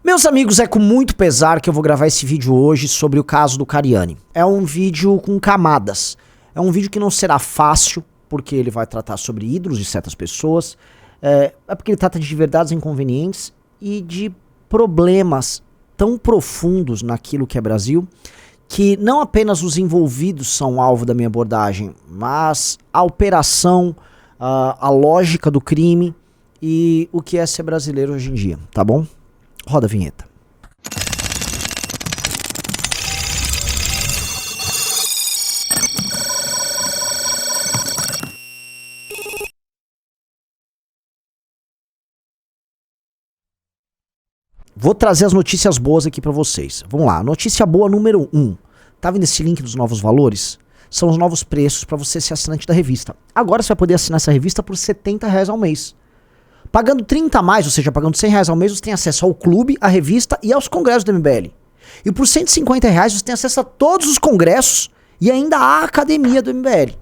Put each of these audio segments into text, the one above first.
Meus amigos, é com muito pesar que eu vou gravar esse vídeo hoje sobre o caso do Cariani. É um vídeo com camadas. É um vídeo que não será fácil, porque ele vai tratar sobre ídolos de certas pessoas. É porque ele trata de verdades inconvenientes e de problemas tão profundos naquilo que é Brasil, que não apenas os envolvidos são alvo da minha abordagem, mas a operação, a lógica do crime e o que é ser brasileiro hoje em dia, tá bom? Roda a vinheta. Vou trazer as notícias boas aqui pra vocês. Vamos lá, notícia boa número 1. Tá vendo esse link dos novos valores? São os novos preços pra você ser assinante da revista. Agora você vai poder assinar essa revista por R$70 ao mês. Pagando 30 a mais, ou seja, pagando R$100 ao mês, você tem acesso ao clube, à revista e aos congressos do MBL. E por R$150 você tem acesso a todos os congressos e ainda à academia do MBL.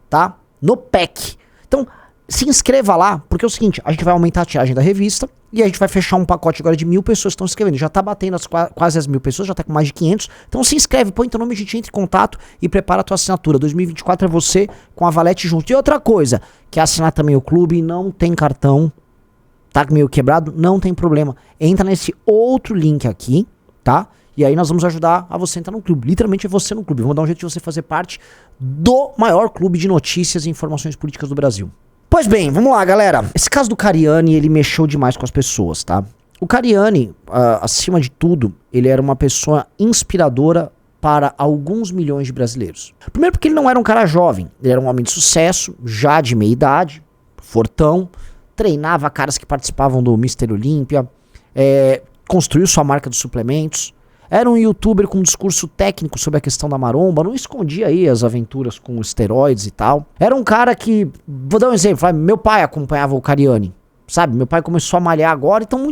Tá? No PEC. Então, se inscreva lá, porque é o seguinte, a gente vai aumentar a tiragem da revista e a gente vai fechar um pacote agora de 1.000 pessoas que estão se inscrevendo. Já tá batendo quase as 1.000 pessoas, já tá com mais de 500. Então se inscreve, põe teu nome, a gente entra em contato e prepara a tua assinatura. 2024 é você com a Valete junto. E outra coisa, quer assinar também o clube, não tem cartão, tá meio quebrado, não tem problema. Entra nesse outro link aqui, tá? E aí nós vamos ajudar a você entrar no clube. Literalmente é você no clube. Vamos dar um jeito de você fazer parte do maior clube de notícias e informações políticas do Brasil. Pois bem, vamos lá, galera. Esse caso do Cariani, ele mexeu demais com as pessoas, tá? O Cariani, acima de tudo, ele era uma pessoa inspiradora para alguns milhões de brasileiros. Primeiro porque ele não era um cara jovem. Ele era um homem de sucesso, já de meia idade, fortão, treinava caras que participavam do Mr. Olímpia, construiu sua marca de suplementos, era um youtuber com um discurso técnico sobre a questão da maromba, não escondia aí as aventuras com esteroides e tal. Era um cara que, vou dar um exemplo, meu pai acompanhava o Cariani, sabe? Meu pai começou a malhar agora, então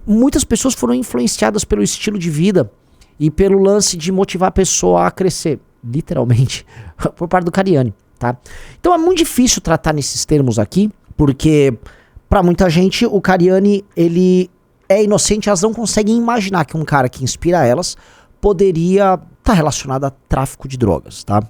muitas pessoas foram influenciadas pelo estilo de vida e pelo lance de motivar a pessoa a crescer, literalmente, por parte do Cariani, tá? Então é muito difícil tratar nesses termos aqui, porque pra muita gente o Cariani, ele é inocente, elas não conseguem imaginar que um cara que inspira elas poderia estar relacionado a tráfico de drogas, tá?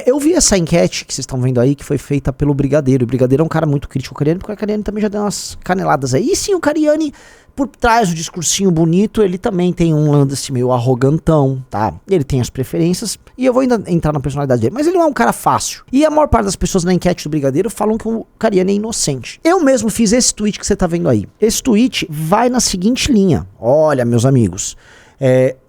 Eu vi essa enquete que vocês estão vendo aí, que foi feita pelo Brigadeiro. O Brigadeiro é um cara muito crítico ao Cariani, porque o Cariani também já deu umas caneladas aí. E sim, o Cariani, por trás do discursinho bonito, ele também tem um lance meio arrogantão, tá? Ele tem as preferências, e eu vou ainda entrar na personalidade dele, mas ele não é um cara fácil. E a maior parte das pessoas na enquete do Brigadeiro falam que o Cariani é inocente. Eu mesmo fiz esse tweet que você tá vendo aí. Esse tweet vai na seguinte linha. Olha, meus amigos,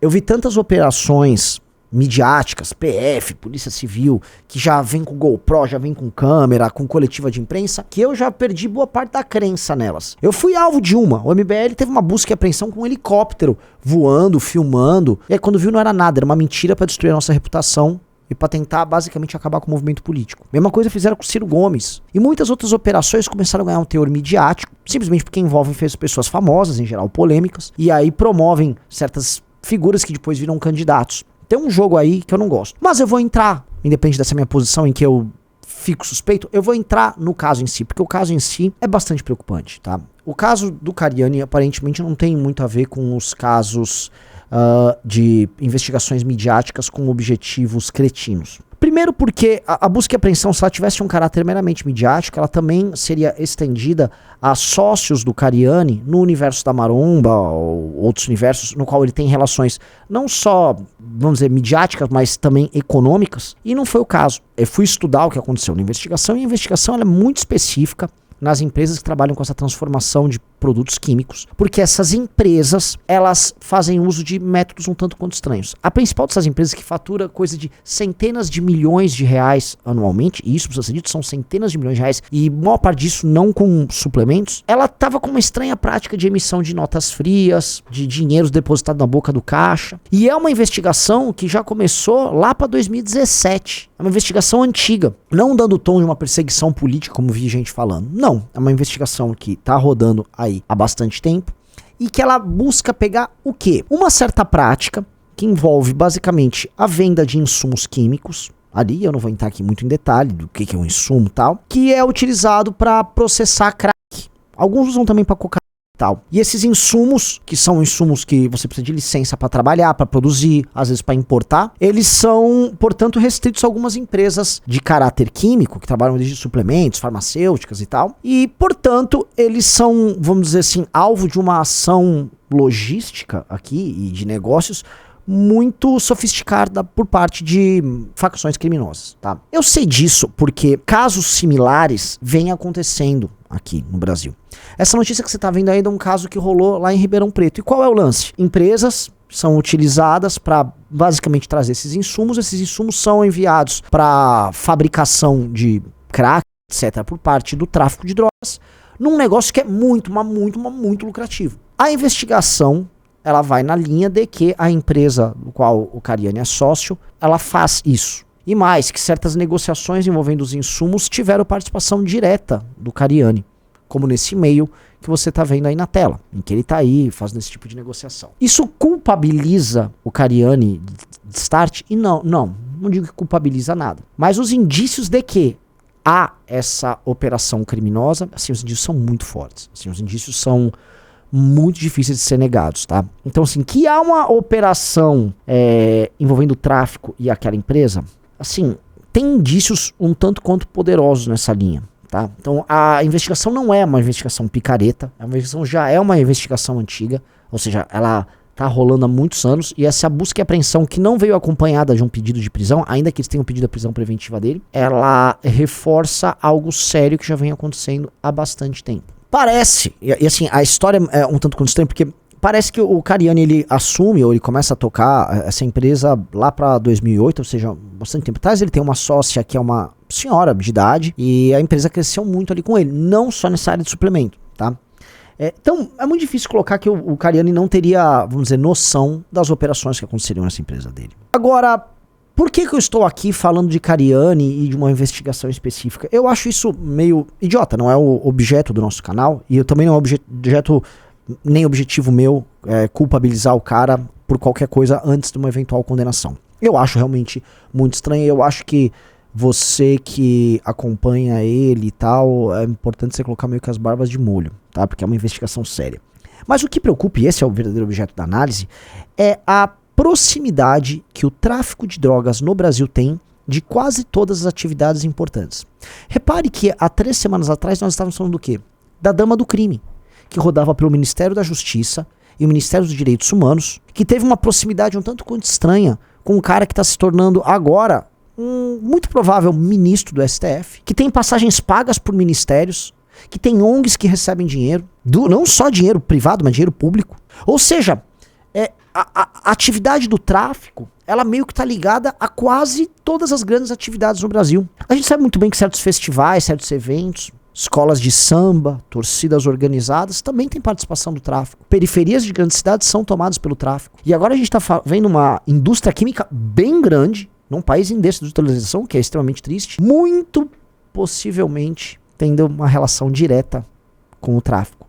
eu vi tantas operações midiáticas, PF, Polícia Civil, que já vem com GoPro, já vem com câmera, com coletiva de imprensa, que eu já perdi boa parte da crença nelas. Eu fui alvo de uma. O MBL teve uma busca e apreensão com um helicóptero, voando, filmando, e aí quando viu não era nada, era uma mentira pra destruir a nossa reputação e pra tentar basicamente acabar com o movimento político. Mesma coisa fizeram com o Ciro Gomes. E muitas outras operações começaram a ganhar um teor midiático, simplesmente porque envolvem pessoas famosas, em geral polêmicas, e aí promovem certas figuras que depois viram candidatos. Tem um jogo aí que eu não gosto. Mas eu vou entrar, independente dessa minha posição em que eu fico suspeito, eu vou entrar no caso em si, porque o caso em si é bastante preocupante, tá? O caso do Cariani aparentemente não tem muito a ver com os casos de investigações midiáticas com objetivos cretinos. Primeiro porque a busca e apreensão, se ela tivesse um caráter meramente midiático, ela também seria estendida a sócios do Cariani no universo da maromba ou outros universos no qual ele tem relações não só, vamos dizer, midiáticas, mas também econômicas. E não foi o caso. Eu fui estudar o que aconteceu na investigação, e a investigação ela é muito específica nas empresas que trabalham com essa transformação de produtos químicos, porque essas empresas, elas fazem uso de métodos um tanto quanto estranhos. A principal dessas empresas, que fatura coisa de centenas de milhões de reais anualmente, e isso precisa ser dito, são centenas de milhões de reais, e maior parte disso não com suplementos, ela estava com uma estranha prática de emissão de notas frias, de dinheiros depositados na boca do caixa, e é uma investigação que já começou lá para 2017, é uma investigação antiga, não dando tom de uma perseguição política, como vi gente falando, não, é uma investigação que tá rodando aí há bastante tempo e que ela busca pegar o quê? Uma certa prática que envolve basicamente a venda de insumos químicos, ali eu não vou entrar aqui muito em detalhe do que é um insumo e tal, que é utilizado para processar crack. Alguns usam também para cocaína, tal. E esses insumos, que são insumos que você precisa de licença para trabalhar, para produzir, às vezes para importar, eles são, portanto, restritos a algumas empresas de caráter químico, que trabalham desde suplementos, farmacêuticas e tal. E, portanto, eles são, vamos dizer assim, alvo de uma ação logística aqui e de negócios muito sofisticada por parte de facções criminosas, tá? Eu sei disso porque casos similares vêm acontecendo aqui no Brasil. Essa notícia que você tá vendo aí é um caso que rolou lá em Ribeirão Preto. E qual é o lance? Empresas são utilizadas para basicamente trazer esses insumos são enviados para fabricação de crack, etc, por parte do tráfico de drogas, num negócio que é muito lucrativo. A investigação, ela vai na linha de que a empresa do qual o Cariani é sócio, ela faz isso. E mais, que certas negociações envolvendo os insumos tiveram participação direta do Cariani, como nesse e-mail que você está vendo aí na tela, em que ele está aí fazendo esse tipo de negociação. Isso culpabiliza o Cariani de start? E não digo que culpabiliza nada. Mas os indícios de que há essa operação criminosa, assim, os indícios são muito fortes. Assim, os indícios são muito difíceis de ser negados, tá? Então, assim, que há uma operação envolvendo o tráfico e aquela empresa, assim, tem indícios um tanto quanto poderosos nessa linha, tá? Então, a investigação não é uma investigação picareta, a investigação já é uma investigação antiga, ou seja, ela tá rolando há muitos anos, e essa busca e apreensão que não veio acompanhada de um pedido de prisão, ainda que eles tenham pedido a prisão preventiva dele, ela reforça algo sério que já vem acontecendo há bastante tempo. Parece, e assim, a história é um tanto quanto estranha, porque parece que o Cariani, ele assume, ou ele começa a tocar essa empresa lá pra 2008, ou seja, bastante tempo atrás. Ele tem uma sócia que é uma senhora de idade, e a empresa cresceu muito ali com ele, não só nessa área de suplemento, tá? Então, é muito difícil colocar que o Cariani não teria, vamos dizer, noção das operações que aconteceriam nessa empresa dele. Agora, por que eu estou aqui falando de Cariani e de uma investigação específica? Eu acho isso meio idiota, não é o objeto do nosso canal, e eu também não é objeto, nem objetivo meu, culpabilizar o cara por qualquer coisa antes de uma eventual condenação. Eu acho realmente muito estranho, eu acho que você que acompanha ele e tal, é importante você colocar meio que as barbas de molho, tá? Porque é uma investigação séria. Mas o que preocupa, e esse é o verdadeiro objeto da análise, é a proximidade que o tráfico de drogas no Brasil tem de quase todas as atividades importantes. Repare que há 3 semanas atrás nós estávamos falando do quê? Da dama do crime, que rodava pelo Ministério da Justiça e o Ministério dos Direitos Humanos, que teve uma proximidade um tanto quanto estranha com um cara que está se tornando agora um muito provável ministro do STF, que tem passagens pagas por ministérios, que tem ONGs que recebem dinheiro, não só dinheiro privado, mas dinheiro público. Ou seja, a atividade do tráfico, ela meio que está ligada a quase todas as grandes atividades no Brasil. A gente sabe muito bem que certos festivais, certos eventos, escolas de samba, torcidas organizadas, também tem participação do tráfico. Periferias de grandes cidades são tomadas pelo tráfico. E agora a gente está vendo uma indústria química bem grande, num país em desindustrialização, que é extremamente triste, muito possivelmente tendo uma relação direta com o tráfico.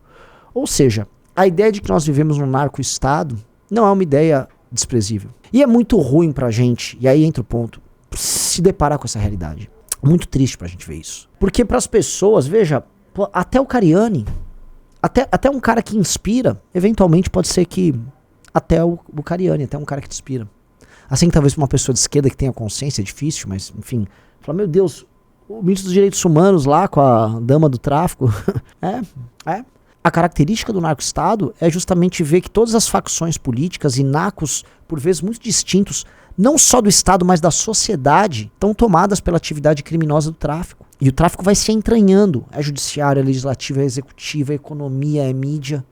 Ou seja, a ideia de que nós vivemos num narco-estado não é uma ideia desprezível. E é muito ruim pra gente, e aí entra o ponto, se deparar com essa realidade. Muito triste pra gente ver isso. Porque pras pessoas, veja, até o Cariani, até um cara que inspira, eventualmente pode ser que até o Cariani, até um cara que te inspira. Assim que talvez pra uma pessoa de esquerda que tenha consciência, é difícil, mas enfim, fala, meu Deus, o ministro dos Direitos Humanos lá com a dama do tráfico, A característica do narco-estado é justamente ver que todas as facções políticas e nacos, por vezes muito distintos, não só do Estado, mas da sociedade, estão tomadas pela atividade criminosa do tráfico. E o tráfico vai se entranhando. É judiciário, é legislativo, é executivo, é economia, é mídia,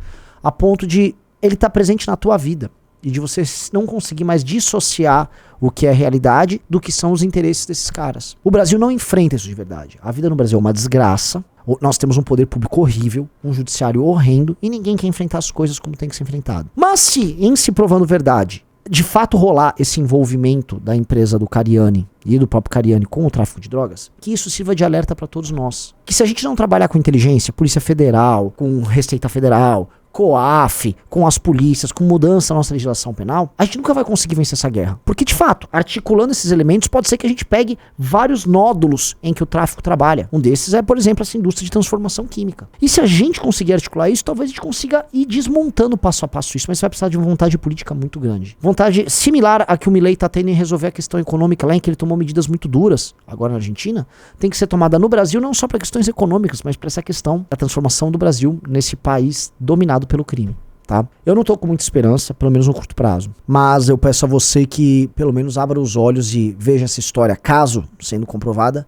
a ponto de ele estar presente na tua vida. E de você não conseguir mais dissociar o que é realidade do que são os interesses desses caras. O Brasil não enfrenta isso de verdade. A vida no Brasil é uma desgraça. Nós temos um poder público horrível, um judiciário horrendo, e ninguém quer enfrentar as coisas como tem que ser enfrentado. Mas se, em se provando verdade, de fato rolar esse envolvimento da empresa do Cariani e do próprio Cariani com o tráfico de drogas, que isso sirva de alerta para todos nós. Que se a gente não trabalhar com inteligência, Polícia Federal, com Receita Federal, COAF, com as polícias, com mudança na nossa legislação penal, a gente nunca vai conseguir vencer essa guerra. Porque, de fato, articulando esses elementos, pode ser que a gente pegue vários nódulos em que o tráfico trabalha. Um desses é, por exemplo, essa indústria de transformação química. E se a gente conseguir articular isso, talvez a gente consiga ir desmontando passo a passo isso, mas vai precisar de uma vontade política muito grande. Vontade similar a que o Milei está tendo em resolver a questão econômica lá, em que ele tomou medidas muito duras, agora na Argentina, tem que ser tomada no Brasil, não só para questões econômicas, mas para essa questão da transformação do Brasil nesse país dominado pelo crime. Tá? Eu não tô com muita esperança, pelo menos no curto prazo. Mas eu peço a você que pelo menos abra os olhos e veja essa história, caso sendo comprovada,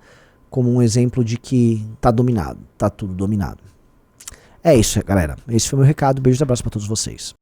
como um exemplo de que tá dominado, tá tudo dominado. É isso, galera. Esse foi o meu recado. Beijos e abraços pra todos vocês.